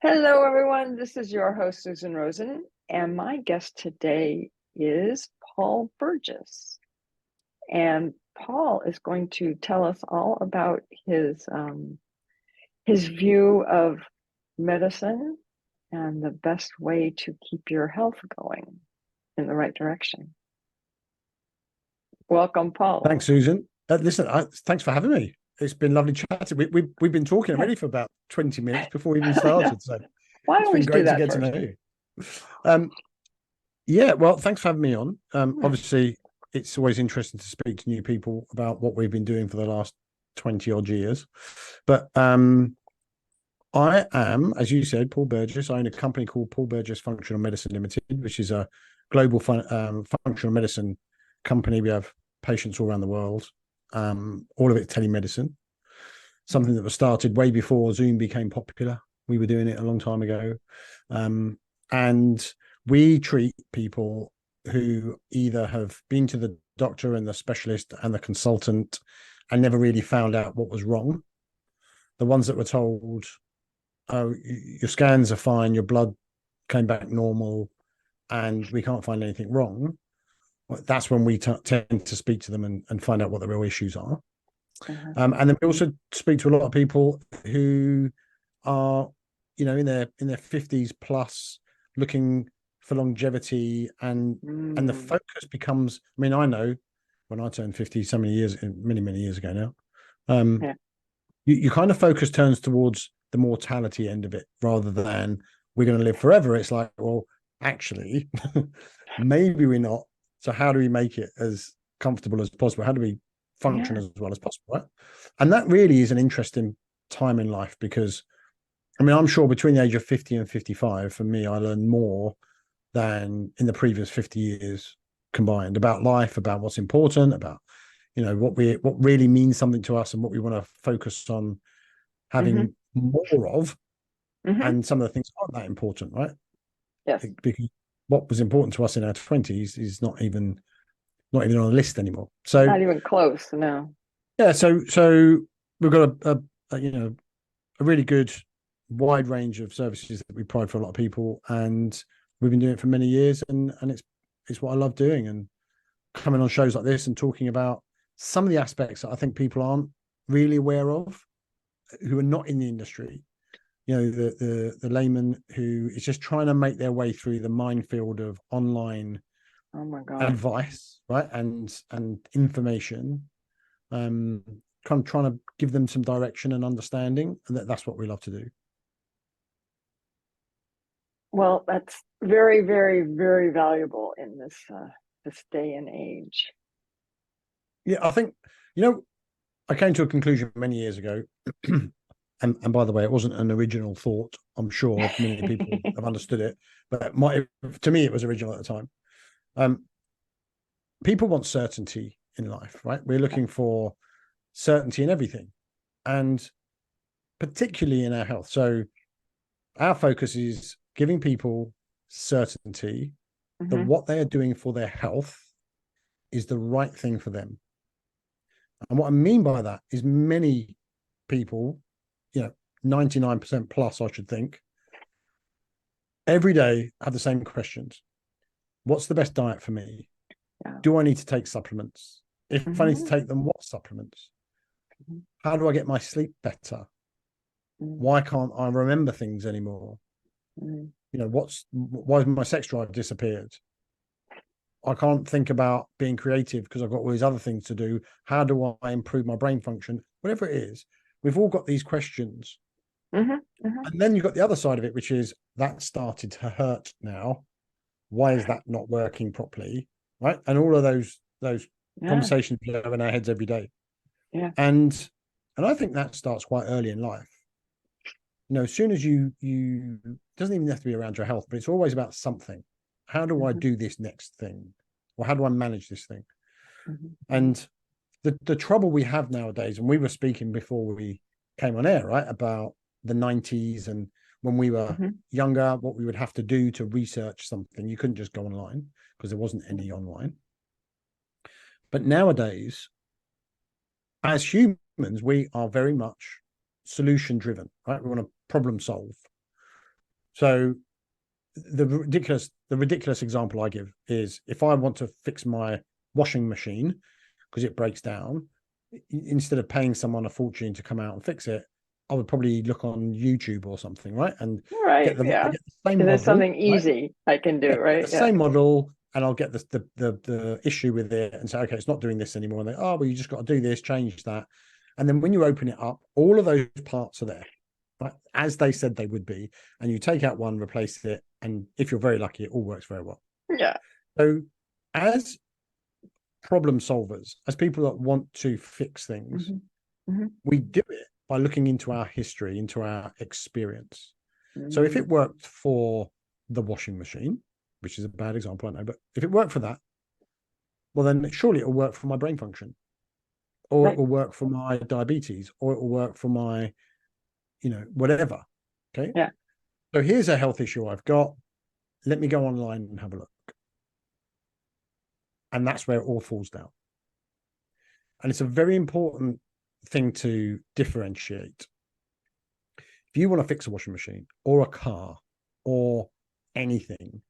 Hello, everyone. This is your host, Susan Rosen, and my guest today is Paul Burgess. And Paul is going to tell us all about his view of medicine and the best way to keep your health going in the right direction. Welcome, Paul. Thanks, Susan. Listen, thanks for having me. It's been lovely chatting. We've been talking already for about 20 minutes before we even started. So Why it's don't been we do great to that get to first? know you. Yeah, well, thanks for having me on. Obviously, it's always interesting to speak to new people about what we've been doing for the last 20 odd years. But I am, as you said, Paul Burgess. I own a company called Paul Burgess Functional Medicine Limited, which is a global functional medicine company. We have patients all around the world, all of it telemedicine, something that was started way before Zoom became popular. We were doing it a long time ago. And we treat people who either have been to the doctor and the specialist and the consultant and never really found out what was wrong. The ones that were told, oh, your scans are fine, your blood came back normal, and we can't find anything wrong. That's when we tend to speak to them and find out what the real issues are. And then we also speak to a lot of people who are, in their 50s plus, looking for longevity, and the focus becomes. I mean, I know when I turned 50, so many years ago now, you kind of focus turns towards the mortality end of it rather than we're going to live forever. It's like, well, actually, maybe we're not. So how do we make it as comfortable as possible? How do we function as well as possible? Right? And that really is an interesting time in life because, I mean, I'm sure between the age of 50 and 55, for me, I learned more than in the previous 50 years combined about life, about what's important, about, what really means something to us and what we want to focus on having more of. And some of the things aren't that important, right? Yes. Because what was important to us in our 20s is not even on a list anymore. So not even close. No. Yeah. So we've got a really good wide range of services that we provide for a lot of people, and we've been doing it for many years, and it's what I love doing, and coming on shows like this and talking about some of the aspects that I think people aren't really aware of, who are not in the industry. The layman who is just trying to make their way through the minefield of online advice, right, and information, kind of trying to give them some direction and understanding, and that's what we love to do. Well, that's very, very, very valuable in this day and age. Yeah, I think, I came to a conclusion many years ago. And by the way, it wasn't an original thought. I'm sure many people have understood it, but to me, it was original at the time. People want certainty in life, right? We're looking for certainty in everything, and particularly in our health. So our focus is giving people certainty that what they are doing for their health is the right thing for them. And what I mean by that is many people, 99% plus, I should think, every day have the same questions. What's the best diet for me? Yeah. Do I need to take supplements? If I need to take them, what supplements? How do I get my sleep better? Why can't I remember things anymore? Why has my sex drive disappeared? I can't think about being creative because I've got all these other things to do. How do I improve my brain function? Whatever it is, we've all got these questions. And then you've got the other side of it, which is that started to hurt now. Why is that not working properly? Right. And all of those conversations we have in our heads every day. Yeah. And I think that starts quite early in life. As soon as you doesn't even have to be around your health, but it's always about something. How do I do this next thing? Or how do I manage this thing? And the trouble we have nowadays, and we were speaking before we came on air, right, about the 90s and when we were younger, what we would have to do to research something. You couldn't just go online because there wasn't any online. But nowadays, as humans, we are very much solution driven, right? We want to problem solve. So the ridiculous example I give is if I want to fix my washing machine because it breaks down, instead of paying someone a fortune to come out and fix it, I would probably look on YouTube or something, right? And Right. I Yeah. get the same There's model, something right? easy I can do, Yeah, get the right? Yeah. same model, and I'll get the issue with it and say, okay, it's not doing this anymore. And they, oh, well, you just got to do this, change that. And then when you open it up, all of those parts are there, right? As they said they would be. And you take out one, replace it, and if you're very lucky, it all works very well. Yeah. So as problem solvers, as people that want to fix things, we do it by looking into our history, into our experience. So if it worked for the washing machine, which is a bad example, I know, but if it worked for that, well, then surely it'll work for my brain function, or Right. it will work for my diabetes, or it will work for my, whatever. Okay. Yeah. So here's a health issue I've got. Let me go online and have a look. And that's where it all falls down. And it's a very important thing to differentiate. If you want to fix a washing machine or a car or anything,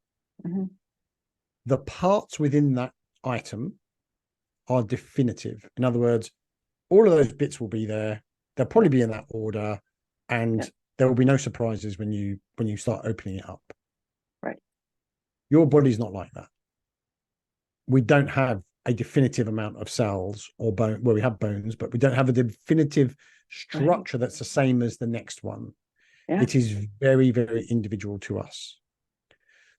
the parts within that item are definitive. In other words, all of those bits will be there. They'll probably be in that order, and there will be no surprises when you start opening it up. Right. Your body's not like that. We don't have a definitive amount of cells or bone. Well, we have bones, but we don't have a definitive structure that's the same as the next one. Yeah. It is very, very individual to us.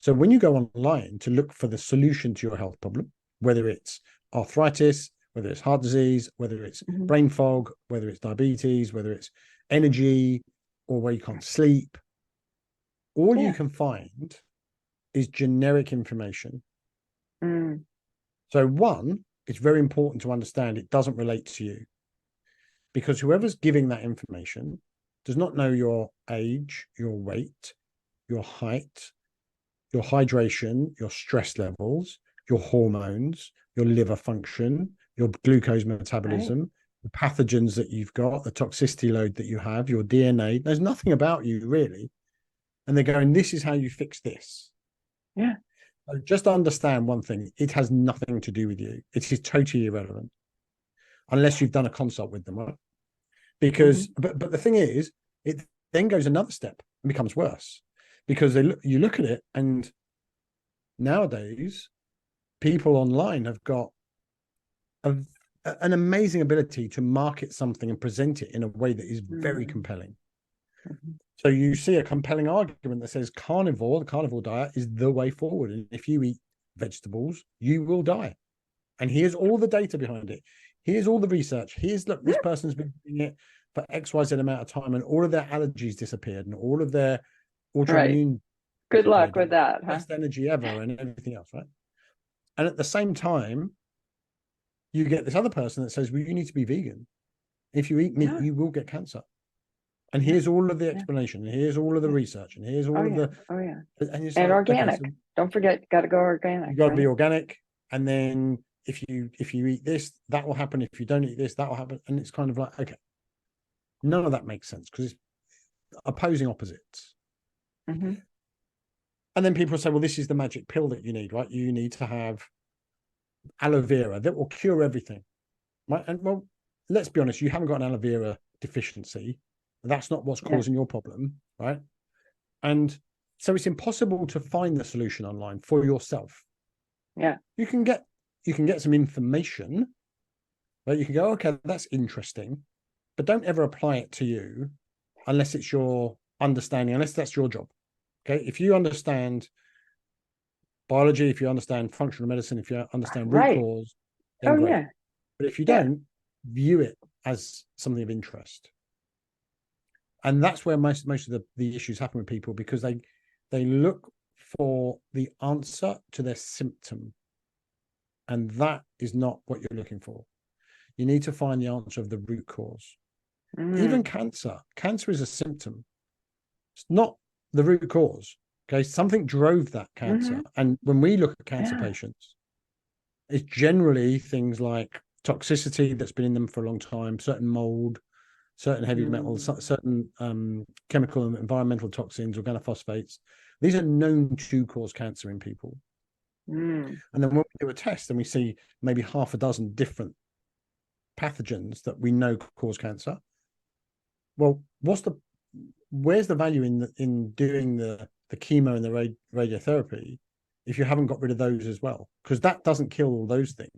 So when you go online to look for the solution to your health problem, whether it's arthritis, whether it's heart disease, whether it's brain fog, whether it's diabetes, whether it's energy, or where you can't sleep, all you can find is generic information. So one, it's very important to understand it doesn't relate to you, because whoever's giving that information does not know your age, your weight, your height, your hydration, your stress levels, your hormones, your liver function, your glucose metabolism, the pathogens that you've got, the toxicity load that you have, your DNA. There's nothing about you really. And they're going, this is how you fix this. Yeah. So just understand one thing. It has nothing to do with you. It is totally irrelevant unless you've done a consult with them, right? Because, but the thing is, it then goes another step and becomes worse, because you look at it, and nowadays people online have got an amazing ability to market something and present it in a way that is very compelling. So you see a compelling argument that says the carnivore diet is the way forward. And if you eat vegetables, you will die. And here's all the data behind it. Here's all the research. Look, this person's been doing it for XYZ amount of time, and all of their allergies disappeared, and all of their autoimmune. Good luck with that. Best energy ever, and everything else, right? And at the same time, you get this other person that says, well, you need to be vegan. If you eat meat, you will get cancer. And here's all of the explanation. And here's all of the research. And here's all of the. And organic. Okay, so don't forget, got to go organic. You got to be organic. And then if you eat this, that will happen. If you don't eat this, that will happen. And it's kind of like, okay, none of that makes sense, because it's opposing opposites. And then people say, well, this is the magic pill that you need, right? You need to have aloe vera that will cure everything, right? And well, let's be honest, you haven't got an aloe vera deficiency. That's not what's causing your problem, right? And so it's impossible to find the solution online for yourself. Yeah. You can get some information, right? You can go, okay, that's interesting, but don't ever apply it to you unless it's your understanding, unless that's your job. Okay. If you understand biology, if you understand functional medicine, if you understand root cause, then great. Yeah. But if you don't, view it as something of interest. And that's where most of the issues happen with people, because they look for the answer to their symptom. And that is not what you're looking for. You need to find the answer of the root cause. Even cancer is a symptom. It's not the root cause. Okay. Something drove that cancer. And when we look at cancer patients, it's generally things like toxicity that's been in them for a long time, certain mold, certain heavy metals, certain chemical and environmental toxins, organophosphates. These are known to cause cancer in people. And then when we do a test and we see maybe half a dozen different pathogens that we know cause cancer, well, where's the value in doing the chemo and the radiotherapy if you haven't got rid of those as well? Because that doesn't kill all those things.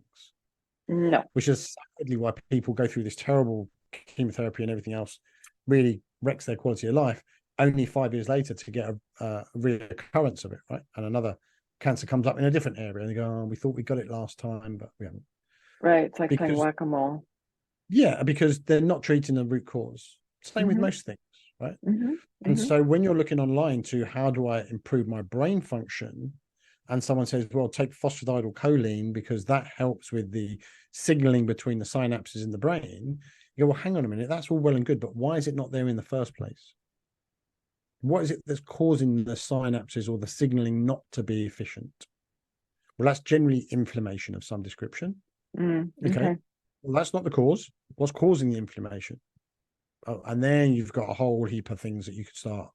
No. Which is sadly why people go through this terrible chemotherapy and everything else, really wrecks their quality of life, only 5 years later to get a reoccurrence of it, right? And another cancer comes up in a different area and they go, oh, we thought we got it last time, but we haven't. Right. It's like playing whack-a-mole. Yeah, because they're not treating the root cause. Same with most things, right? And so when you're looking online to how do I improve my brain function, and someone says, well, take phosphatidylcholine because that helps with the signaling between the synapses in the brain, you go, well, hang on a minute, that's all well and good, but why is it not there in the first place? What is it that's causing the synapses or the signaling not to be efficient? Well, that's generally inflammation of some description. Okay. Well, that's not the cause. What's causing the inflammation? Oh, and then you've got a whole heap of things that you could start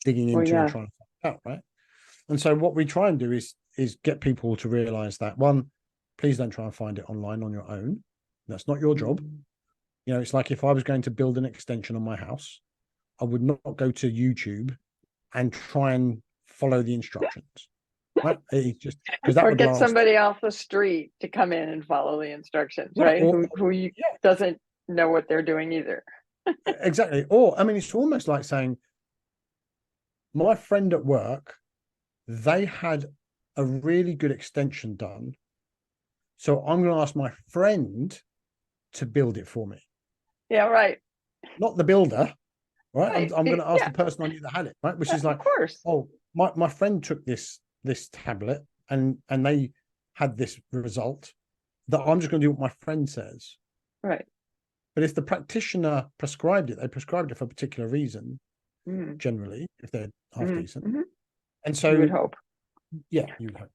digging into and trying to find out, right? And so what we try and do is get people to realize that, one, please don't try and find it online on your own. That's not your job. You know, it's like if I was going to build an extension on my house, I would not go to YouTube and try and follow the instructions. Right? It's just because that or would get last. Somebody off the street to come in and follow the instructions, right? Who doesn't know what they're doing either. Exactly. Or I mean, it's almost like saying, my friend at work, they had a really good extension done, so I'm going to ask my friend to build it for me. Yeah, right. Not the builder, right? I'm going to ask the person I knew that had it, right? Which is like, of course. Oh, my friend took this tablet and they had this result, that I'm just going to do what my friend says. Right. But if the practitioner prescribed it, they prescribed it for a particular reason, generally, if they're half decent. And so you would hope. Yeah, you would hope.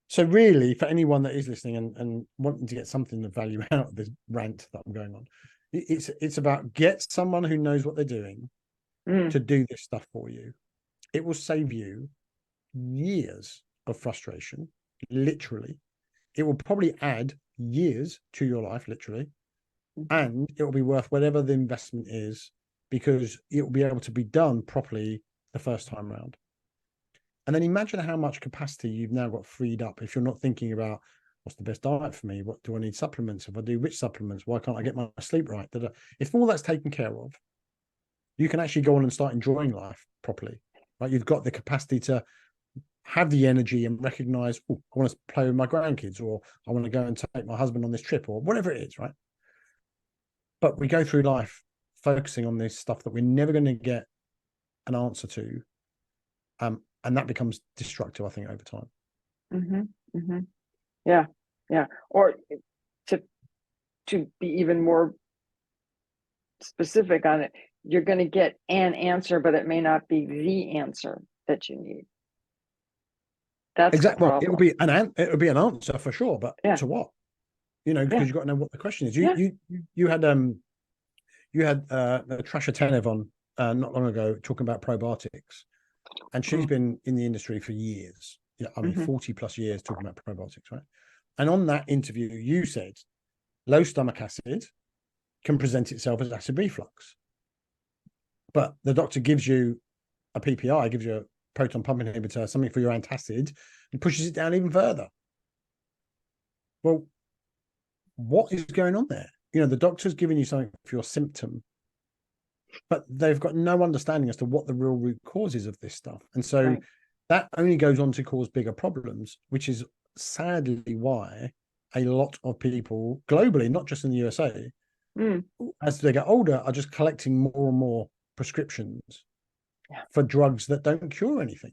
So really, for anyone that is listening and wanting to get something of value out of this rant that I'm going on, it's about get someone who knows what they're doing to do this stuff for you. It will save you years of frustration, literally. It will probably add years to your life, literally. And it will be worth whatever the investment is, because it will be able to be done properly the first time round. And then imagine how much capacity you've now got freed up if you're not thinking about what's the best diet for me? What do I need supplements? If I do, which supplements? Why can't I get my sleep right? If all that's taken care of, you can actually go on and start enjoying life properly, right? You've got the capacity to have the energy and recognize, oh, I want to play with my grandkids, or I want to go and take my husband on this trip, or whatever it is, right? But we go through life focusing on this stuff that we're never going to get an answer to. And that becomes destructive, I think, over time. Yeah. Or to be even more specific on it, you're going to get an answer, but it may not be the answer that you need. That's exactly. Well, it will be an answer for sure, but to what? You know, because you've got to know what the question is. You had Trasha Tenev on not long ago talking about probiotics. And she's been in the industry for years. Yeah, I mean, 40 plus years talking about probiotics, right? And on that interview, you said low stomach acid can present itself as acid reflux. But the doctor gives you a PPI, gives you a proton pump inhibitor, something for your antacid, and pushes it down even further. Well, what is going on there? You know, the doctor's giving you something for your symptom, but they've got no understanding as to what the real root cause is of this stuff. And so that only goes on to cause bigger problems, which is sadly why a lot of people globally, not just in the USA, as they get older, are just collecting more and more prescriptions for drugs that don't cure anything,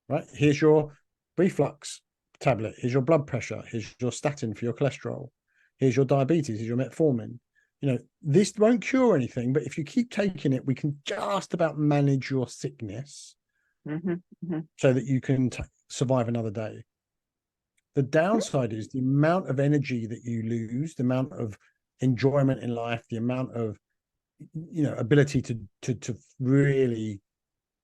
right? Here's your reflux tablet. Here's your blood pressure. Here's your statin for your cholesterol. Here's your diabetes. Here's your metformin. You know, this won't cure anything, but if you keep taking it, we can just about manage your sickness so that you can survive another day. The downside is the amount of energy that you lose, the amount of enjoyment in life, the amount of, ability to really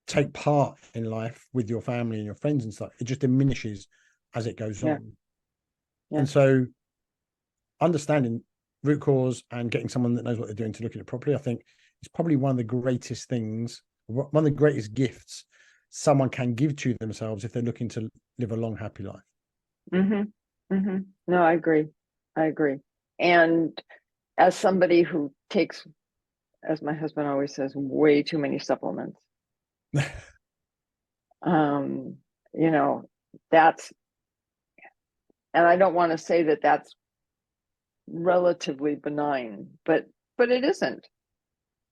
take part in life with your family and your friends and stuff, it just diminishes as it goes Yeah. on. Yeah. And so understanding root cause and getting someone that knows what they're doing to look at it properly, I think is probably one of the greatest things, one of the greatest gifts someone can give to themselves if they're looking to live a long, happy life. No, I agree. I agree. And as somebody who takes, as my husband always says, way too many supplements, um, you know, that's, and I don't want to say that that's relatively benign, but it isn't.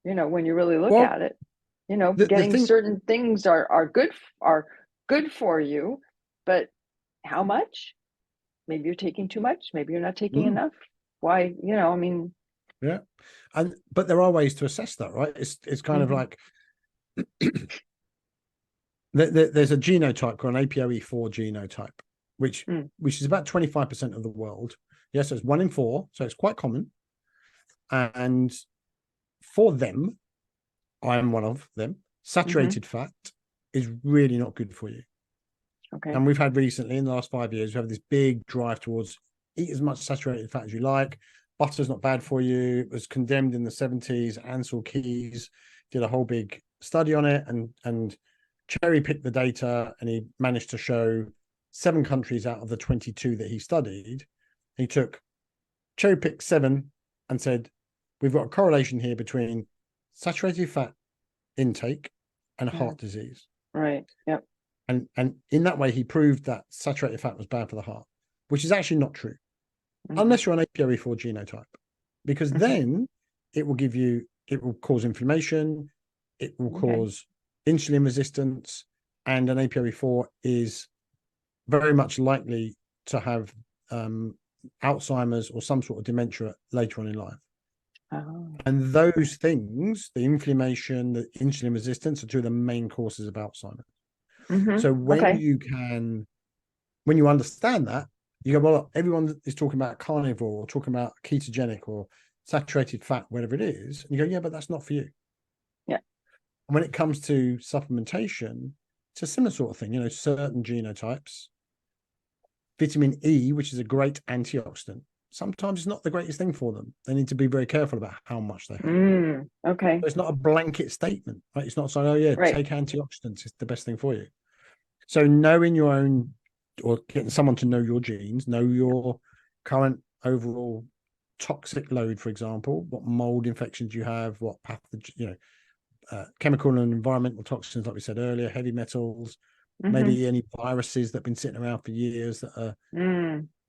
When you really look Well, at it, the getting thing, certain things are good for you, but how much? Maybe you're taking too much, maybe you're not taking enough. Why, I mean, yeah, but there are ways to assess that, right? It's kind of like there's a genotype called an APOE4 genotype, which is about 25% of the world. Yes, so it's 1 in 4, so it's quite common. And for them, I am one of them. Saturated fat is really not good for you. okay. And we've had recently, in the last 5 years, we have this big drive towards eat as much saturated fat as you like. Butter's not bad for you. It was condemned in the 70s. Ansel Keys did a whole big study on it and cherry picked the data, and he managed to show 7 countries out of the 22 that he studied. He took cherry picked 7 and said, we've got a correlation here between saturated fat intake and heart disease. Right. Yep. And in that way, he proved that saturated fat was bad for the heart, which is actually not true, unless you're an APOE4 genotype, because then it will cause inflammation, it will cause insulin resistance, and an APOE4 is very much likely to have Alzheimer's or some sort of dementia later on in life. And those things, the inflammation, the insulin resistance, are 2 of the main causes of Alzheimer's. So when you understand that, you go, well, everyone is talking about carnivore or talking about ketogenic or saturated fat, whatever it is. And you go, yeah, but that's not for you. Yeah. And when it comes to supplementation, it's a similar sort of thing. Certain genotypes, vitamin E, which is a great antioxidant, sometimes it's not the greatest thing for them. They need to be very careful about how much they have. Okay. So it's not a blanket statement, right? It's not saying, oh yeah, take antioxidants, it's the best thing for you. So knowing your own, or getting someone to know your genes, know your current overall toxic load, for example, what mold infections you have, what pathogen, chemical and environmental toxins, like we said earlier, heavy metals, maybe any viruses that have been sitting around for years that are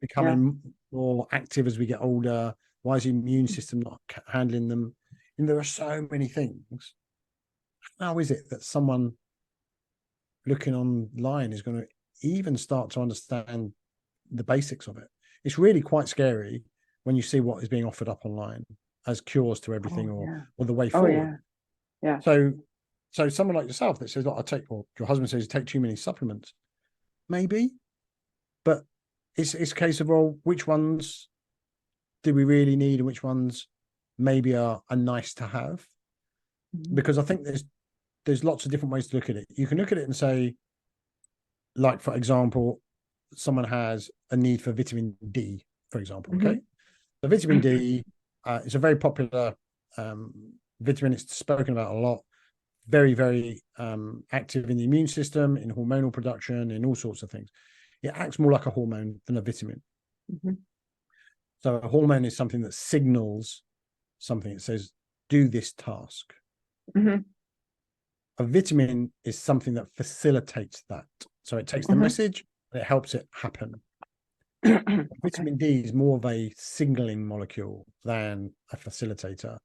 becoming more active as we get older. Why is the immune system not handling them? And there are so many things. How is it that someone looking online is going to even start to understand the basics of it? It's really quite scary when you see what is being offered up online as cures to everything, or the way forward. Yeah. So someone like yourself that says, "I take," or your husband says, "You take too many supplements," maybe, but it's a case of, well, which ones do we really need, and which ones maybe are nice to have? Because I think there's lots of different ways to look at it. You can look at it and say, like, for example, someone has a need for vitamin D, for example. Okay. The vitamin D is a very popular vitamin. It's spoken about a lot. Very, very active in the immune system, in hormonal production, in all sorts of things. It acts more like a hormone than a vitamin. So a hormone is something that signals something. It says, do this task. A vitamin is something that facilitates that. So it takes the message and it helps it happen. Vitamin D is more of a signaling molecule than a facilitator.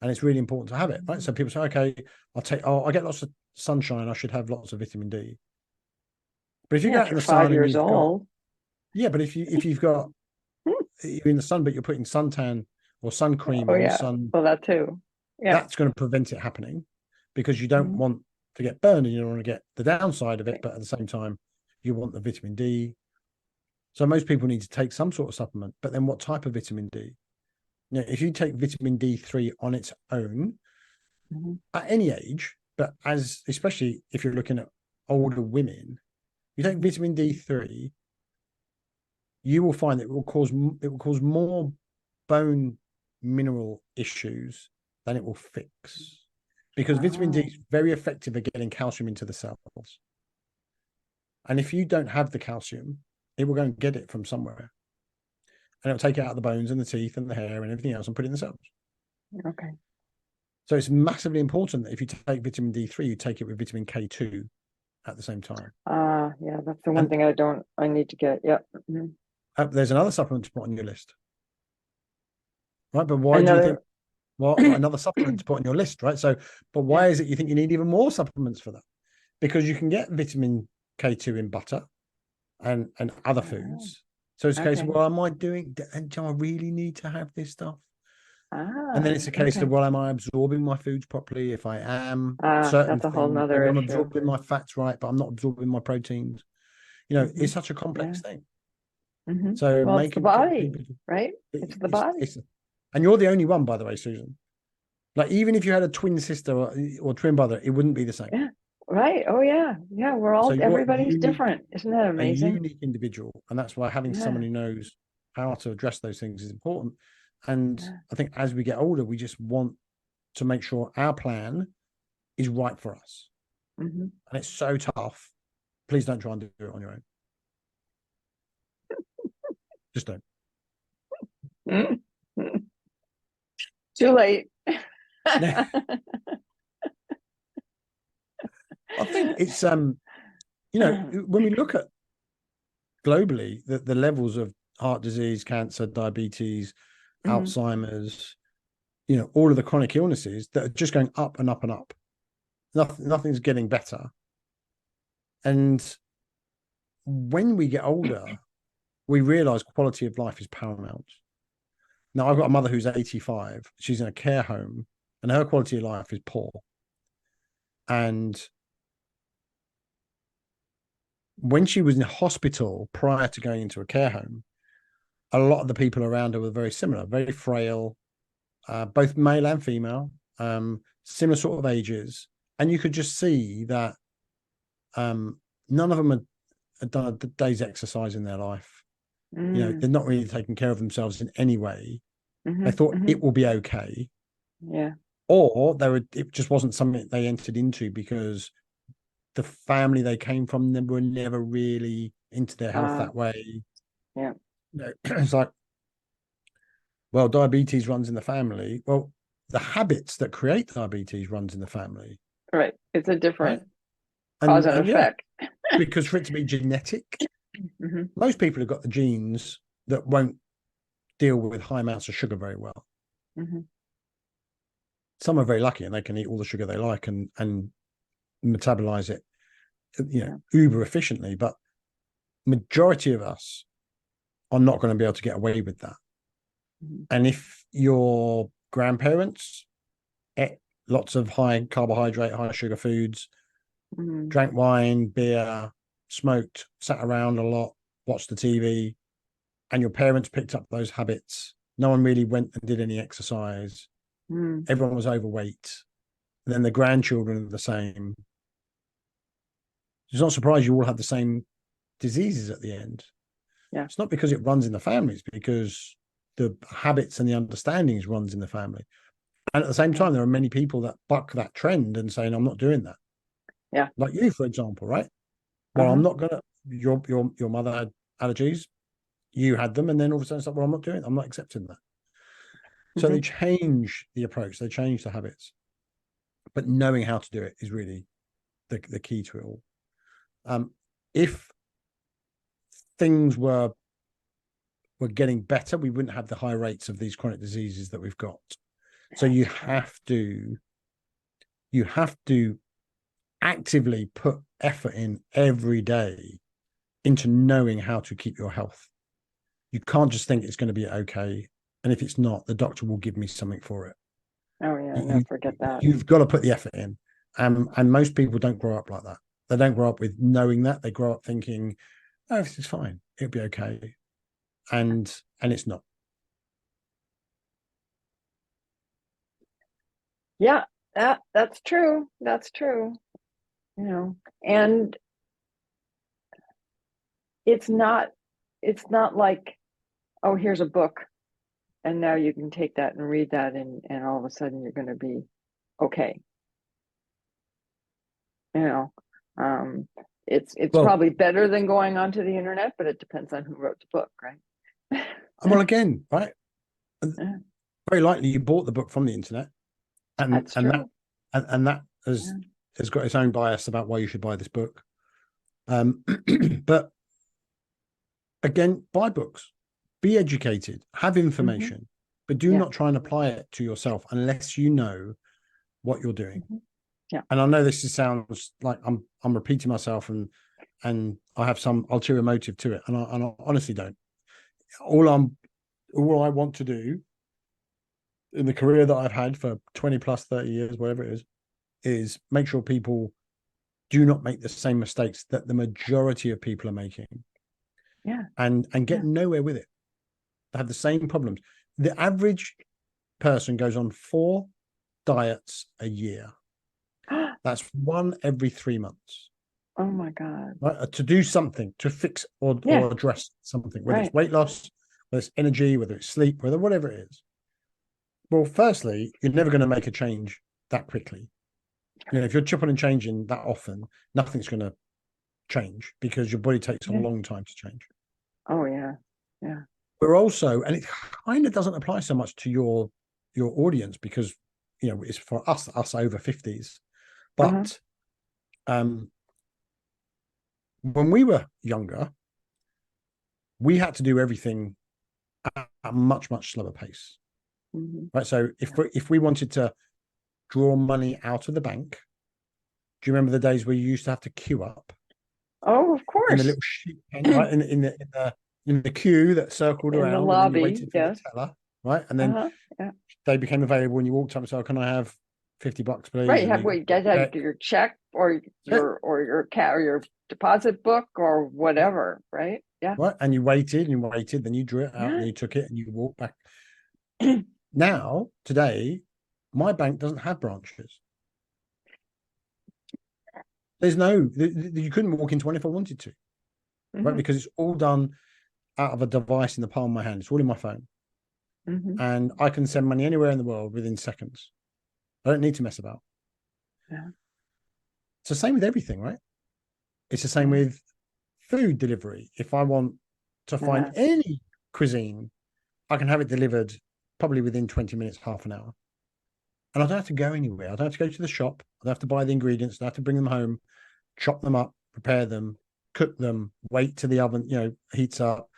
And it's really important to have it, right? So people say, okay, I get lots of sunshine, I should have lots of vitamin D. But if you go out in the sun and you've got, but if you've got, you're in the sun, but you're putting suntan or sun cream on, well, that too. That's going to prevent it happening, because you don't want to get burned and you don't want to get the downside of it, but at the same time, you want the vitamin D. So most people need to take some sort of supplement, but then what type of vitamin D? If you take vitamin D3 on its own, at any age, but especially if you're looking at older women, you take vitamin D3, you will find that it will cause more bone mineral issues than it will fix, because vitamin D is very effective at getting calcium into the cells. And if you don't have the calcium, it will go and get it from somewhere. And it'll take it out of the bones and the teeth and the hair and everything else and put it in the cells. Okay. So it's massively important that if you take vitamin D3, you take it with vitamin K2 at the same time. Yeah, that's the one thing I need to get. Yep. There's another supplement to put on your list. Right. But why do you think, well, another supplement to put on your list, right? So, but why is it you think you need even more supplements for that? Because you can get vitamin K2 in butter and other foods. So it's a case of, well, am I doing, and do I really need to have this stuff? And then it's a case of, well, am I absorbing my foods properly? If I am, certain that's a whole things, nother maybe I'm issue. absorbing my fats right, but I'm not absorbing my proteins. You know, it's such a complex thing. So well, it's the body, right? It's the body. And you're the only one, by the way, Susan. Like, even if you had a twin sister or twin brother, it wouldn't be the same. Yeah. Right. Oh yeah. Yeah. We're all, everybody's different. Isn't that amazing? A unique individual. And that's why having someone who knows how to address those things is important. And I think as we get older, we just want to make sure our plan is right for us. And it's so tough. Please don't try and do it on your own. Just don't. Too late. I think it's you know, when we look at globally the levels of heart disease, cancer, diabetes, Alzheimer's, you know, all of the chronic illnesses that are just going up and up and up. Nothing's getting better. And when we get older, we realize quality of life is paramount. Now, I've got a mother who's 85. She's in a care home, and her quality of life is poor. And when she was in hospital prior to going into a care home, a lot of the people around her were very similar, very frail, both male and female, similar sort of ages. And you could just see that none of them had done a day's exercise in their life. You know, they're not really taking care of themselves in any way. They thought it will be okay. Yeah. Or it just wasn't something they entered into because the family they came from, they were never really into their health that way. Yeah. You know, it's like, well, diabetes runs in the family. Well, the habits that create diabetes runs in the family. Right. It's a different cause and effect. Yeah, because for it to be genetic, most people have got the genes that won't deal with high amounts of sugar very well. Some are very lucky and they can eat all the sugar they like and metabolize it, you know, uber efficiently. But majority of us are not going to be able to get away with that. And if your grandparents ate lots of high carbohydrate, high sugar foods, drank wine, beer, smoked, sat around a lot, watched the TV, and your parents picked up those habits, no one really went and did any exercise. Everyone was overweight. And then the grandchildren are the same. It's not surprised you all have the same diseases at the end. Yeah. It's not because it runs in the family, it's because the habits and the understandings runs in the family. And at the same time, there are many people that buck that trend and saying, I'm not doing that. Yeah. Like you, for example, right? Well, I'm not gonna, your mother had allergies, you had them, and then all of a sudden it's like, well, I'm not accepting that. So they change the approach, they change the habits. But knowing how to do it is really the key to it all. If things were getting better, we wouldn't have the high rates of these chronic diseases that we've got. So you have to actively put effort in every day into knowing how to keep your health. You can't just think it's going to be okay. And if it's not, the doctor will give me something for it. Oh yeah, no, forget that. You've got to put the effort in. And most people don't grow up like that. They don't grow up with knowing that. They grow up thinking, oh, this is fine. It'll be okay. And it's not. Yeah. That's true. That's true. You know, and it's not like, oh, here's a book, and now you can take that and read that, and all of a sudden you're going to be okay. You know, um, it's Well, probably better than going onto the internet, but it depends on who wrote the book, right? well, again, right? Yeah, Very likely you bought the book from the internet, and that's and that true. and that Yeah. has got its own bias about why you should buy this book. But again, buy books, be educated, have Mm-hmm. information, but do Yeah. not try and apply it to yourself unless you know what you're doing. Mm-hmm. Yeah. And I know this sounds like I'm repeating myself, and I have some ulterior motive to it, and I honestly don't. All I want to do in the career that I've had for 20 plus 30 years, whatever it is make sure people do not make the same mistakes that the majority of people are making, Yeah. and get Yeah. nowhere with it. They have the same problems. The average person goes on 4 diets a year. That's one every 3 months. Oh my God. Right? To do something, to fix Yeah. or address something, whether it's Right. weight loss, whether it's energy, whether it's sleep, whatever it is. Well, firstly, you're never going to make a change that quickly. If you're chopping and changing that often, nothing's going to change because your body takes a Yeah. long time to change. Oh yeah. Yeah. We're also, and it kind of doesn't apply so much to your audience because it's for us over 50s. Uh-huh. But when we were younger, we had to do everything at a much, much slower pace. Mm-hmm. Right. So if we wanted to draw money out of the bank, do you remember the days where you used to have to queue up Oh, of in the course. little sheet pen, right? In the queue that circled In the around, and then you lobby. waited for the Yes. teller, right? And then Uh-huh. Yeah. they became available, and you walked up and said, "Can I have $50, please?" Right. And Have you we guys had check. your check or your deposit book or whatever, right? Yeah. Right, and you waited, then you drew it out, and Yeah. then you took it, and you walked back. Now, today, my bank doesn't have branches. There's no, you couldn't walk into one if I wanted to, right? Mm-hmm. Because it's all done out of a device in the palm of my hand. It's all in my phone. Mm-hmm. And I can send money anywhere in the world within seconds. I don't need to mess about. Yeah. It's the same with everything, right? It's the same Yeah. with food delivery. If I want to find Yeah. any cuisine, I can have it delivered probably within 20 minutes, half an hour. And I don't have to go anywhere. I don't have to go to the shop. I don't have to buy the ingredients. I don't have to bring them home, chop them up, prepare them, cook them, wait till the oven, heats up,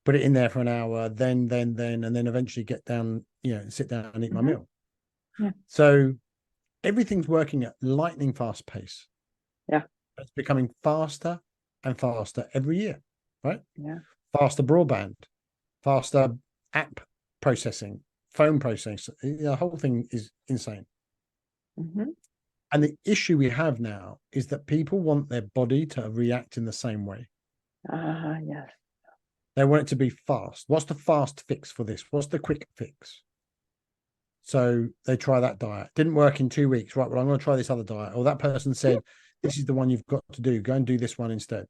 put it in there for an hour, then, and then eventually get down, sit down and eat my Mm-hmm. meal. Yeah. So everything's working at lightning fast pace. Yeah. It's becoming faster and faster every year, right? Yeah. Faster broadband, faster app processing, phone processing. The whole thing is insane. Mm-hmm. And the issue we have now is that people want their body to react in the same way. Yes. They want it to be fast. What's the fast fix for this? What's the quick fix? So they try that diet. Didn't work in 2 weeks. Right. Well, I'm going to try this other diet. Or that person said, this is the one you've got to do. Go and do this one instead.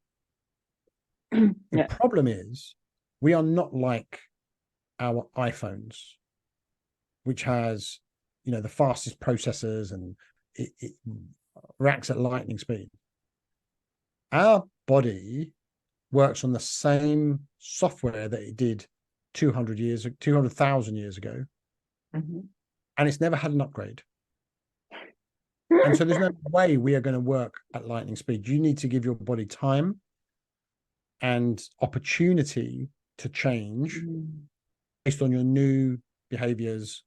The Yeah. problem is we are not like our iPhones, which has, the fastest processors, and it reacts at lightning speed. Our body works on the same software that it did 200,000 years ago, Mm-hmm. and it's never had an upgrade. And so there's no way we are going to work at lightning speed. You need to give your body time and opportunity to change based on your new behaviors,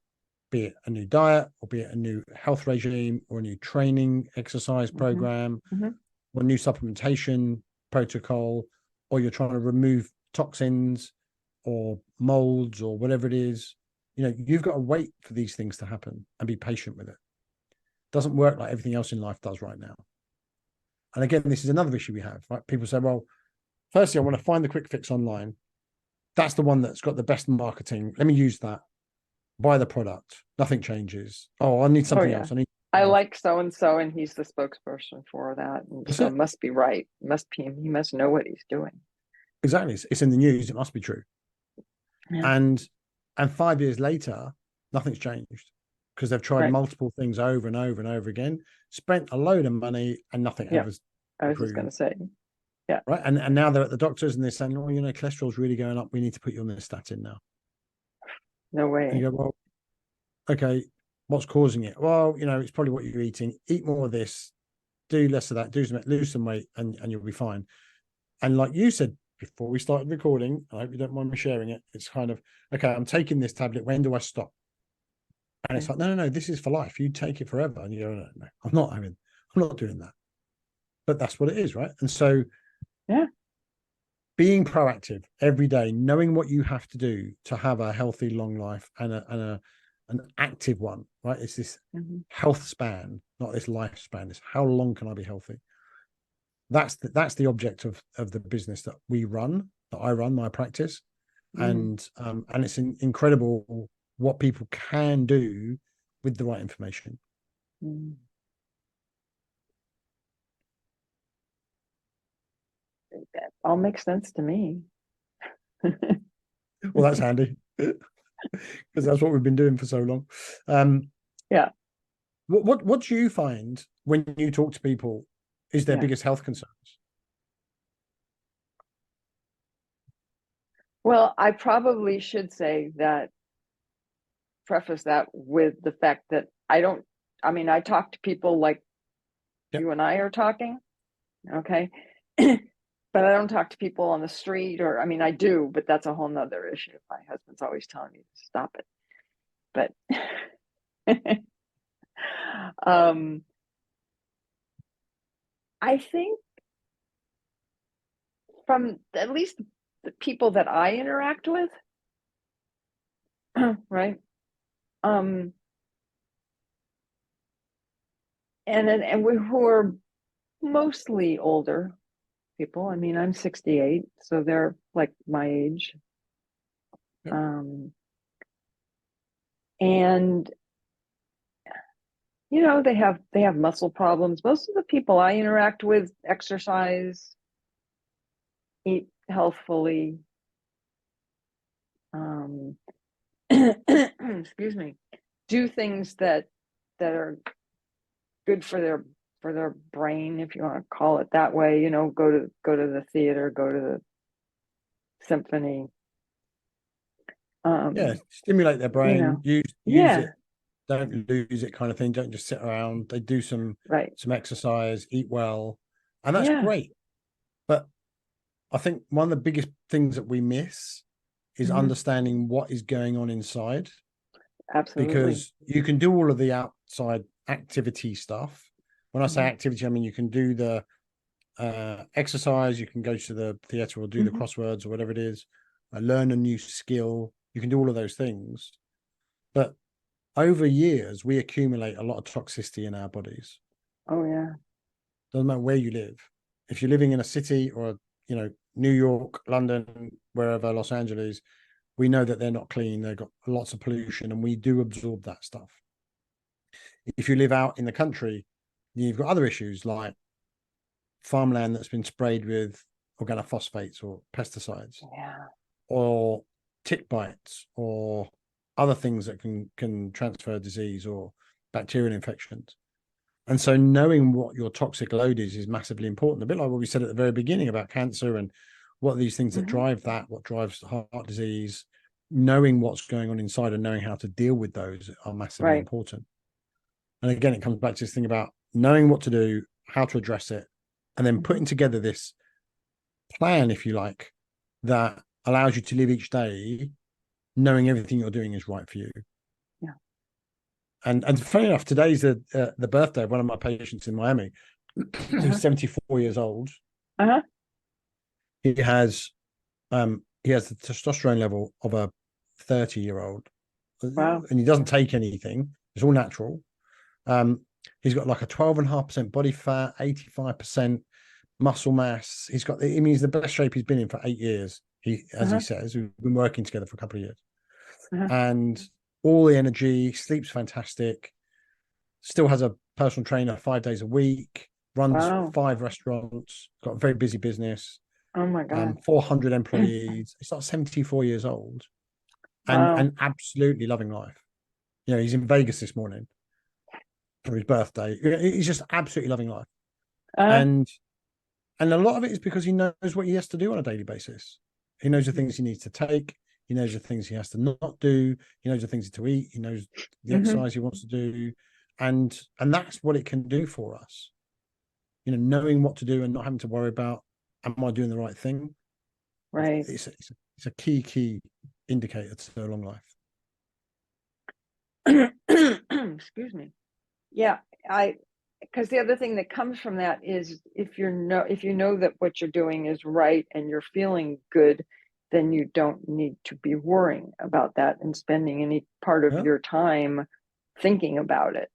be it a new diet, or be it a new health regime, or a new training exercise program, Mm-hmm. or a new supplementation protocol, or you're trying to remove toxins or molds or whatever it is. You've got to wait for these things to happen and be patient with it. Doesn't work like everything else in life does right now. And again, this is another issue we have, right? People say, well, firstly, I want to find the quick fix online. That's the one that's got the best marketing. Let me use that. Buy the product. Nothing changes. Oh, I need something else. I like so and so, and he's the spokesperson for that, and so it must be right. Must be, he must know what he's doing. Exactly. It's in the news. It must be true. Yeah. And 5 years later, nothing's changed because they've tried multiple things over and over and over again, spent a load of money, and nothing ever's I was just going to say, yeah. Right. And now they're at the doctors and they're saying, oh, cholesterol's really going up. We need to put you on this statin now. No way. And you go, well, okay, what's causing it? Well, it's probably what you're eating. Eat more of this, do less of that, lose some weight, and you'll be fine. And like you said before we started recording, I hope you don't mind me sharing it. It's kind of, okay, I'm taking this tablet. When do I stop? And it's like, no, this is for life. You take it forever. And you go, no, I'm not doing that. But that's what it is, right? And so, yeah, being proactive every day, knowing what you have to do to have a healthy, long life and an active one, right? It's this health span, not this lifespan. It's how long can I be healthy? That's the object of the business that I run, my practice. And it's incredible what people can do with the right information. That all makes sense to me. Well, that's handy because that's what we've been doing for so long. Yeah. What do you find when you talk to people is their biggest health concerns? Well, I probably should say that, preface that with the fact that I talk to people like you and I are talking, okay? But I don't talk to people on the street, or, I do, but that's a whole nother issue. My husband's always telling me to stop it. But I think from at least the people that I interact with, right? And who are mostly older people. I'm 68, so they're like my age. And they have muscle problems. Most of the people I interact with exercise, eat healthfully, excuse me, do things that are good for their brain, if you want to call it that way. Go to the theater, go to the symphony. Stimulate their brain. Use it. Don't lose it, kind of thing. Don't just sit around. They do some exercise, eat well, and that's great. But I think one of the biggest things that we miss is understanding what is going on inside. Absolutely. Because you can do all of the outside activity stuff. When I say activity, I mean you can do the exercise, you can go to the theater or do the crosswords or whatever it is, learn a new skill. You can do all of those things. But over years, we accumulate a lot of toxicity in our bodies. Oh, yeah. Doesn't matter where you live. If you're living in a city or, New York, London, wherever, Los Angeles, we know that they're not clean. They've got lots of pollution, and we do absorb that stuff. If you live out in the country, you've got other issues like farmland that's been sprayed with organophosphates or pesticides, or tick bites, or other things that can transfer disease or bacterial infections. And so knowing what your toxic load is massively important. A bit like what we said at the very beginning about cancer and what are these things that drive that, what drives heart disease. Knowing what's going on inside and knowing how to deal with those are massively important. And again, it comes back to this thing about knowing what to do, how to address it, and then putting together this plan, if you like, that allows you to live each day knowing everything you're doing is right for you. And funny enough, today's the birthday of one of my patients in Miami, who's 74 years old. He has the testosterone level of a 30-year-old. Wow. And he doesn't take anything. It's all natural. He's got like a 12.5% body fat, 85% muscle mass. He's the best shape he's been in for 8 years. He says, we've been working together for a couple of years. And all the energy, sleeps fantastic, still has a personal trainer 5 days a week, runs Wow. 5 restaurants, got a very busy business, Oh my God. 400 employees. He's like 74 years old Wow. and absolutely loving life. You know, he's in Vegas this morning for his birthday. He's just absolutely loving life. Uh, And a lot of it is because he knows what he has to do on a daily basis. He knows the things he needs to take. He knows the things he has to not do. He knows the things to eat. He knows the exercise he wants to do. And that's what it can do for us. You know, knowing what to do and not having to worry about, am I doing the right thing? right. It's a key indicator to a long life. Excuse me. Yeah, because the other thing that comes from that is if you know that what you're doing is right and you're feeling good, then you don't need to be worrying about that and spending any part of Yeah. your time thinking about it.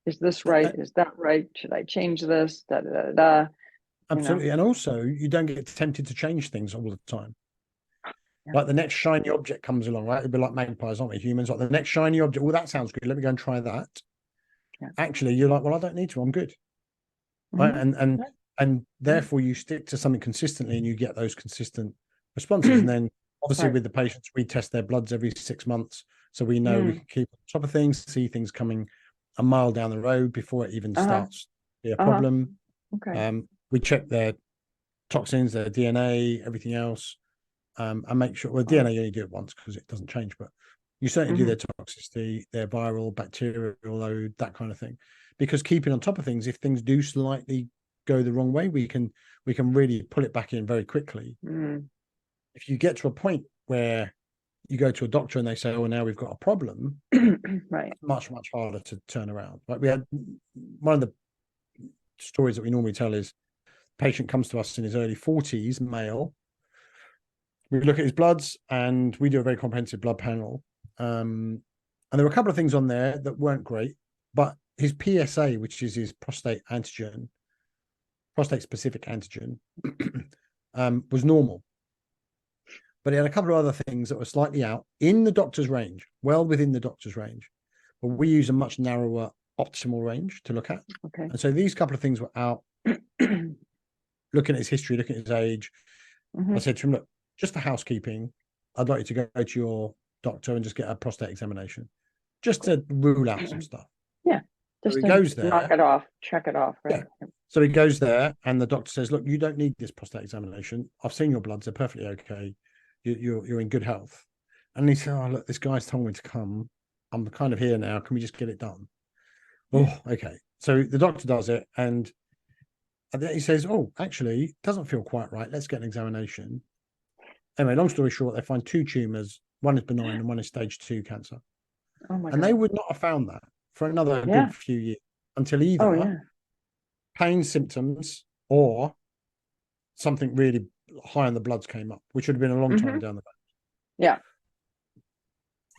Is this right? Is that right? Should I change this? Da da da da. Absolutely. And also, you don't get tempted to change things all the time. Yeah. Like the next shiny object comes along, right? It'd be like magpies, aren't we? Humans, like the next shiny object. Well, that sounds good. Let me go and try that. Yeah. Actually, you're like, well, I don't need to. I'm good. Right. And therefore you stick to something consistently and you get those consistent responses. And then obviously with the patients, we test their bloods every 6 months. So we know we can keep on top of things, see things coming a mile down the road before it even starts to be a problem. Okay. We check their toxins, their DNA, everything else, and make sure, well, DNA you only do it once because it doesn't change, but you certainly do their toxicity, their viral, bacterial load, that kind of thing. Because keeping on top of things, if things do slightly go the wrong way, we can really pull it back in very quickly. If you get to a point where you go to a doctor and they say, oh, now we've got a problem, right, much harder to turn around. Like we had one of the stories that we normally tell is patient comes to us in his early 40s, male. We look at his bloods and we do a very comprehensive blood panel. And there were a couple of things on there that weren't great, but his PSA, which is his prostate specific antigen, was normal. But he had a couple of other things that were slightly out in the doctor's range, well within the doctor's range. But we use a much narrower optimal range to look at. okay. And so these couple of things were out. Looking at his history, looking at his age, I said to him, look, just for housekeeping, I'd like you to go to your doctor and just get a prostate examination, just to rule out some stuff. Yeah, just so he goes there, knock it off, check it off, right? Yeah. So he goes there, and the doctor says, look, you don't need this prostate examination. I've seen your bloods; they're perfectly okay. You're in good health. And he said, oh, look, this guy's told me to come. I'm kind of here now. Can we just get it done? Oh, okay. So the doctor does it, and then he says, oh, actually, it doesn't feel quite right. Let's get an examination. Anyway, long story short, they find 2 tumors. One is benign and one is stage 2 cancer. Oh my and God. they would not have found that for another good few years until either pain symptoms or something really high in the bloods came up, which would have been a long time down the back. Yeah.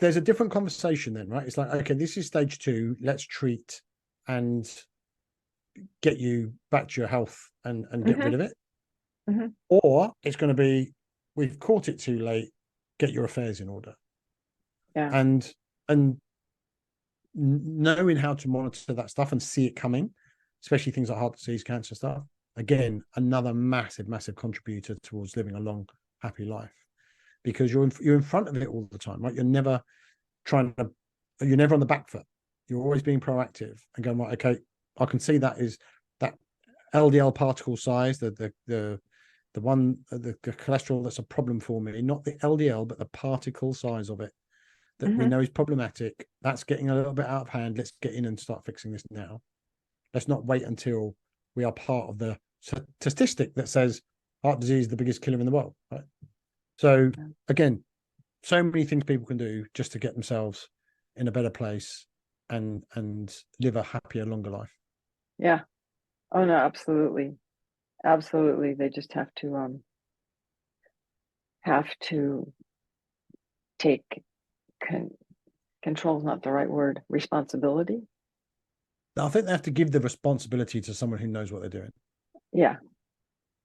There's a different conversation then, right? It's like, okay, this is stage 2. Let's treat and get you back to your health and get rid of it. Or it's going to be, we've caught it too late, get your affairs in order. Yeah. And knowing how to monitor that stuff and see it coming, especially things like heart disease, cancer stuff, again, another massive contributor towards living a long, happy life, because you're in front of it all the time, right? You're never on the back foot. You're always being proactive and going, right, okay, I can see that is that LDL particle size, the cholesterol that's a problem for me, not the LDL, but the particle size of it that we know is problematic. That's getting a little bit out of hand. Let's get in and start fixing this now. Let's not wait until we are part of the statistic that says heart disease is the biggest killer in the world, right? So again, so many things people can do just to get themselves in a better place and live a happier, longer life. Yeah. Oh no, absolutely. Absolutely. They just have to take control is not the right word. Responsibility. I think they have to give the responsibility to someone who knows what they're doing. Yeah.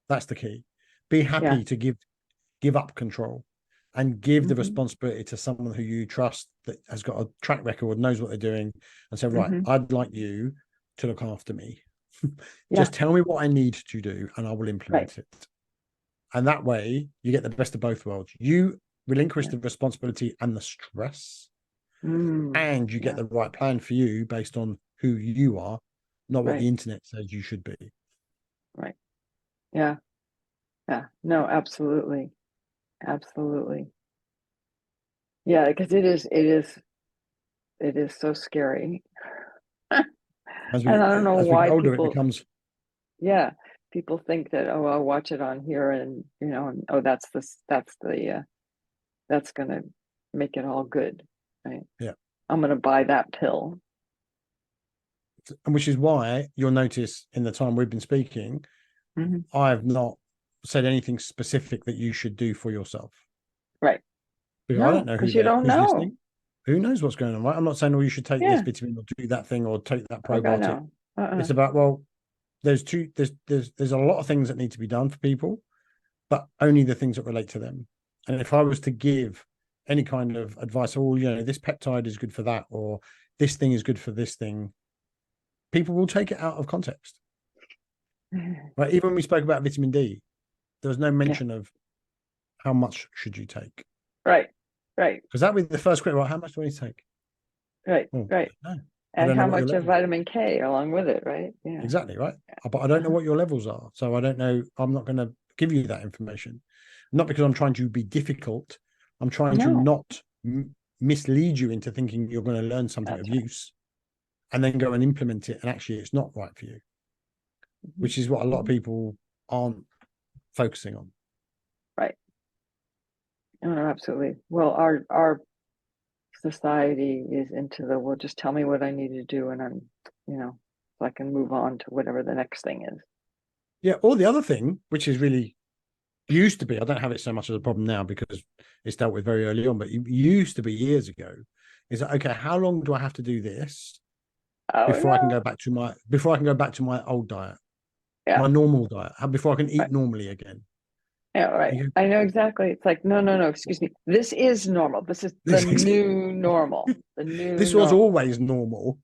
That's the key. Be happy to give up control and give the responsibility to someone who you trust, that has got a track record, knows what they're doing, and say, right, I'd like you to look after me. Yeah. Just tell me what I need to do and I will implement Right. it. And that way you get the best of both worlds. You relinquish Yeah. the responsibility and the stress, Mm, and you get yeah. the right plan for you based on who you are, not what Right. the internet says you should be. Right. Yeah. Yeah. No, absolutely. Absolutely. Yeah, because it is so scary. As And we I don't know as we get why older, it people, becomes yeah, people think that, oh, I'll watch it on here and, and, oh, that's gonna make it all good, right? yeah. I'm gonna buy that pill. And which is why you'll notice in the time we've been speaking, Hmm. I've not said anything specific that you should do for yourself. Right. Because I don't No, know because you don't who's know. listening. Who knows what's going on, right? I'm not saying, oh, you should take this Yeah. vitamin or do that thing or take that Oh God, probiotic. no. It's about, well, there's a lot of things that need to be done for people, but only the things that relate to them. And if I was to give any kind of advice, oh, this peptide is good for that, or this thing is good for this thing, people will take it out of context. Right? Even when we spoke about vitamin D, there was no Yeah. mention of how much should you take, Right. Right. because that would be the first question. Well, how much do I need to take? Right. Oh, Right. no, I And don't know how what your much of levels are. vitamin K along with it, right? Yeah. Exactly, right. But I don't know Uh-huh. what your levels are, so I don't know. I'm not going to give you that information, not because I'm trying to be difficult. I'm trying to No, not mislead you into thinking you're going to learn something of that's right. use and then go and implement it, and actually it's not right for you, Hmm. which is what a lot of Hmm. people aren't focusing on. Right. No, no, absolutely. Well, our society is into the, well, just tell me what I need to do and so I can move on to whatever the next thing is. Yeah. Or the other thing, which is really used to be, I don't have it so much as a problem now because it's dealt with very early on, but it used to be years ago, is that, okay, how long do I have to do this Oh before I can go no. back to my old diet, Yeah. my normal diet, before I can Right. eat normally again? Yeah, right. You go, I know exactly. It's like, no, no, no, excuse me. This is normal. This is the this new normal. The new this was normal. always normal.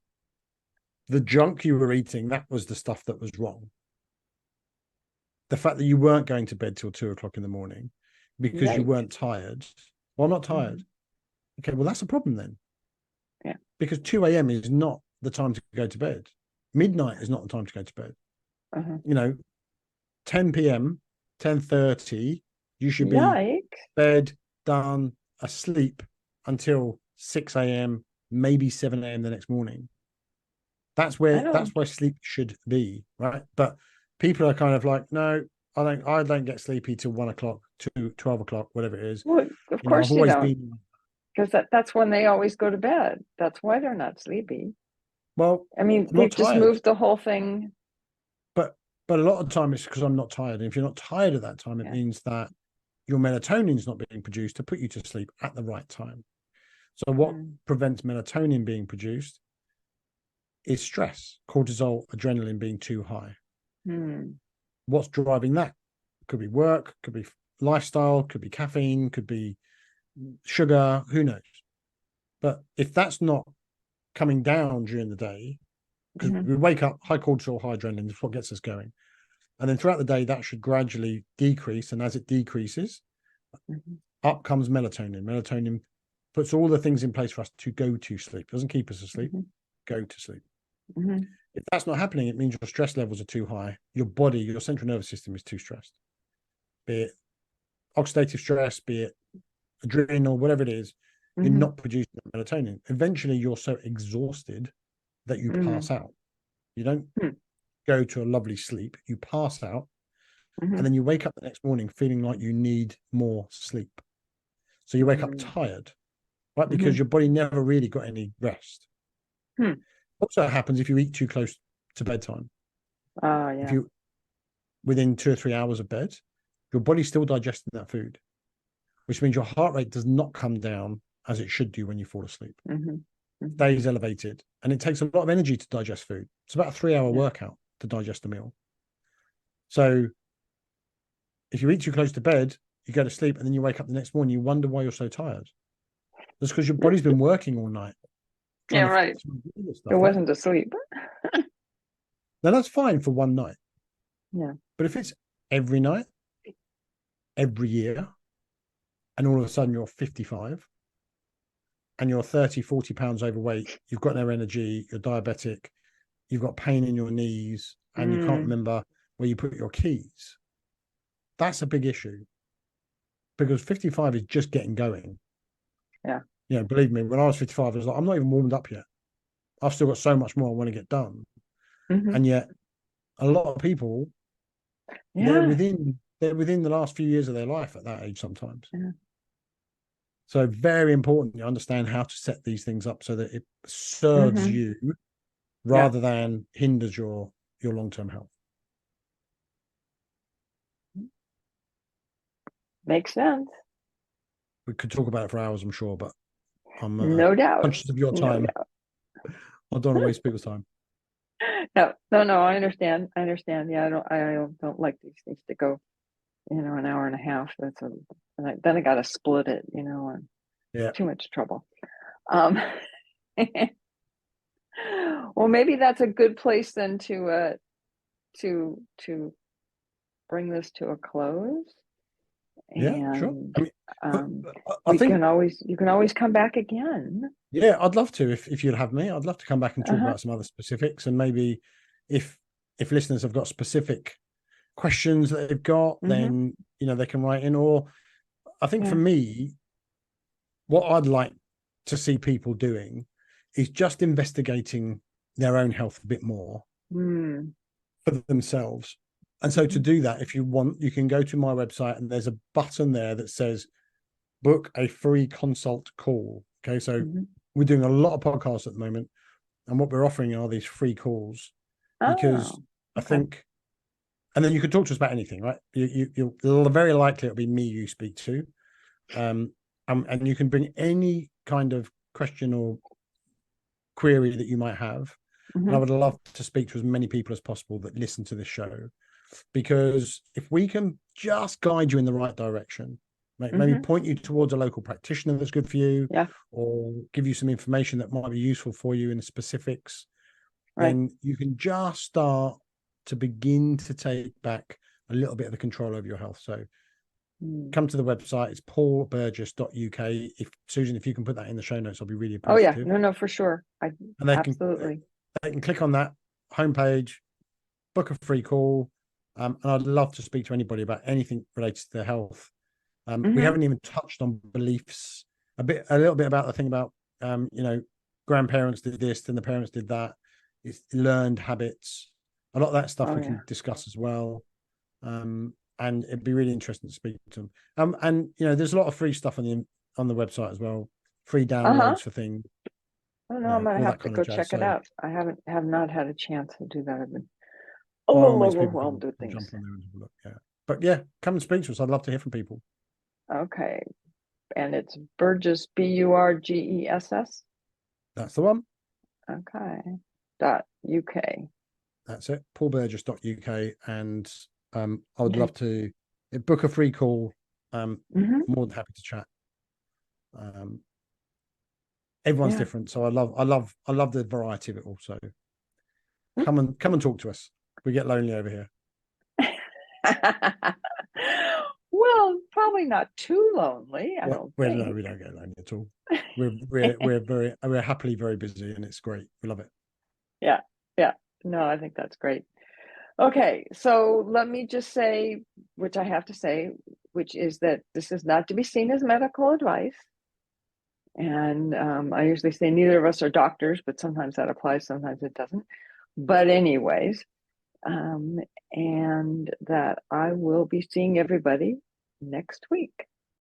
The junk you were eating, that was the stuff that was wrong. The fact that you weren't going to bed till 2 o'clock in the morning because you Yikes. weren't tired. Well, I'm not tired. Hmm. Okay, well, that's a problem then. Yeah. Because 2 a.m. is not the time to go to bed. Midnight is not the time to go to bed. Uh-huh. 10 p.m., 10:30, you should be Yikes. bed, done, asleep until 6 a.m., maybe 7 a.m. the next morning. That's I where don't. sleep should be, right? But people are kind of like, no, I don't get sleepy till 1 o'clock, to 12 o'clock, whatever it is. Well, of I've course you always don't, been, because that's when they always go to bed. That's why they're not sleepy. well, I mean, I'm not we've just tired, moved the whole thing. but a lot of the time it's because I'm not tired. And if you're not tired at that time, it Yeah. means that your melatonin is not being produced to put you to sleep at the right time. So what Mm. prevents melatonin being produced is stress, cortisol, adrenaline being too high. Hmm. What's driving that? Could be work, could be lifestyle, could be caffeine, could be sugar, who knows? But if that's not coming down during the day, because Hmm. we wake up, high cortisol, high adrenaline is what gets us going. And then throughout the day, that should gradually decrease. And as it decreases, Hmm. up comes melatonin. Melatonin puts all the things in place for us to go to sleep. It doesn't keep us asleep, Hmm. go to sleep. Hmm. If that's not happening, it means your stress levels are too high. Your body, your central nervous system is too stressed. Be it oxidative stress, be it adrenal, whatever it is, you're Hmm. not producing melatonin. Eventually, you're so exhausted that you Hmm. pass out. You don't go to a lovely sleep, you pass out, Hmm. and then you wake up the next morning feeling like you need more sleep. So you wake up Hmm. tired, right? Hmm. Because your body never really got any rest. Hmm. Also happens if you eat too close to bedtime. Oh, If yeah. you within 2 or 3 hours of bed, your body's still digesting that food, which means your heart rate does not come down as it should do when you fall asleep. Hmm. Hmm. Stays elevated, and it takes a lot of energy to digest food. It's about a 3 hour Yeah. workout to digest a meal. So if you eat too close to bed, you go to sleep, and then you wake up the next morning, you wonder why you're so tired. That's because your body's been working all night Yeah, trying to right. do this It stuff, right? wasn't asleep. Now that's fine for one night. Yeah. But if it's every night, every year, and all of a sudden you're 55 and you're 30, 40 pounds overweight, you've got no energy, you're diabetic, you've got pain in your knees, and you can't remember where you put your keys, that's a big issue, because 55 is just getting going. Yeah. You know, believe me, when I was 55, I was like, I'm not even warmed up yet. I've still got so much more I want to get done. And yet a lot of people, they're Yeah. within the last few years of their life at that age sometimes. Yeah. So very important you understand how to set these things up so that it serves you rather than hinders your long-term health. Makes sense. We could talk about it for hours, I'm sure, but I'm No doubt. conscious of your No time. doubt. I don't want to waste people's time. No, I understand. Yeah, I don't like these things to go, an hour and a half. Then I got to split it, and Yeah. too much trouble. Well, maybe that's a good place then to bring this to a close. Yeah, sure. And I mean, I you think can always come back again. yeah, I'd love to if you'd have me. I'd love to come back and talk about some other specifics, and maybe if listeners have got specific questions that they've got, then they can write in. Or I think for me, what I'd like to see people doing is just investigating their own health a bit more for themselves. And so to do that, if you want, you can go to my website and there's a button there that says book a free consult call. Okay. So we're doing a lot of podcasts at the moment, and what we're offering are these free calls because I think, and then you can talk to us about anything, right? You'll very likely it'll be me you speak to. And you can bring any kind of question or query that you might have. And I would love to speak to as many people as possible that listen to this show, because if we can just guide you in the right direction, maybe point you towards a local practitioner that's good for you, or give you some information that might be useful for you in the specifics, then you can just start to begin to take back a little bit of the control over your health. So come to the website. It's paulburgess.uk. If Susan, if you can put that in the show notes, I'll be really appreciative. Oh yeah, no, for sure. Absolutely. They can click on that homepage, book a free call, and I'd love to speak to anybody about anything related to their health. We haven't even touched on beliefs. A little bit about the thing about grandparents did this, then the parents did that. It's learned habits. A lot of that stuff we can discuss as well. And it'd be really interesting to speak to them. And there's a lot of free stuff on the website as well. Free downloads for things. Oh no, I'm gonna have to go check it out. I have not had a chance to do that. I've been overwhelmed with things. Jump on there and have a look. Yeah, but yeah, come and speak to us. I'd love to hear from people. Okay, and it's Burgess, Burgess. That's the one. Okay. .uk. That's it. paulburgess.uk. And I would love to book a free call. More than happy to chat. Everyone's different, so I love the variety of it also. Come and talk to us. We get lonely over here. Well, probably not too lonely. I don't think. No, we don't get lonely at all. We're happily very busy, and it's great. We love it. Yeah. No, I think that's great. Okay, so let me just say, which I have to say, which is that this is not to be seen as medical advice. And I usually say neither of us are doctors, but sometimes that applies, sometimes it doesn't. But anyways, and that I will be seeing everybody next week.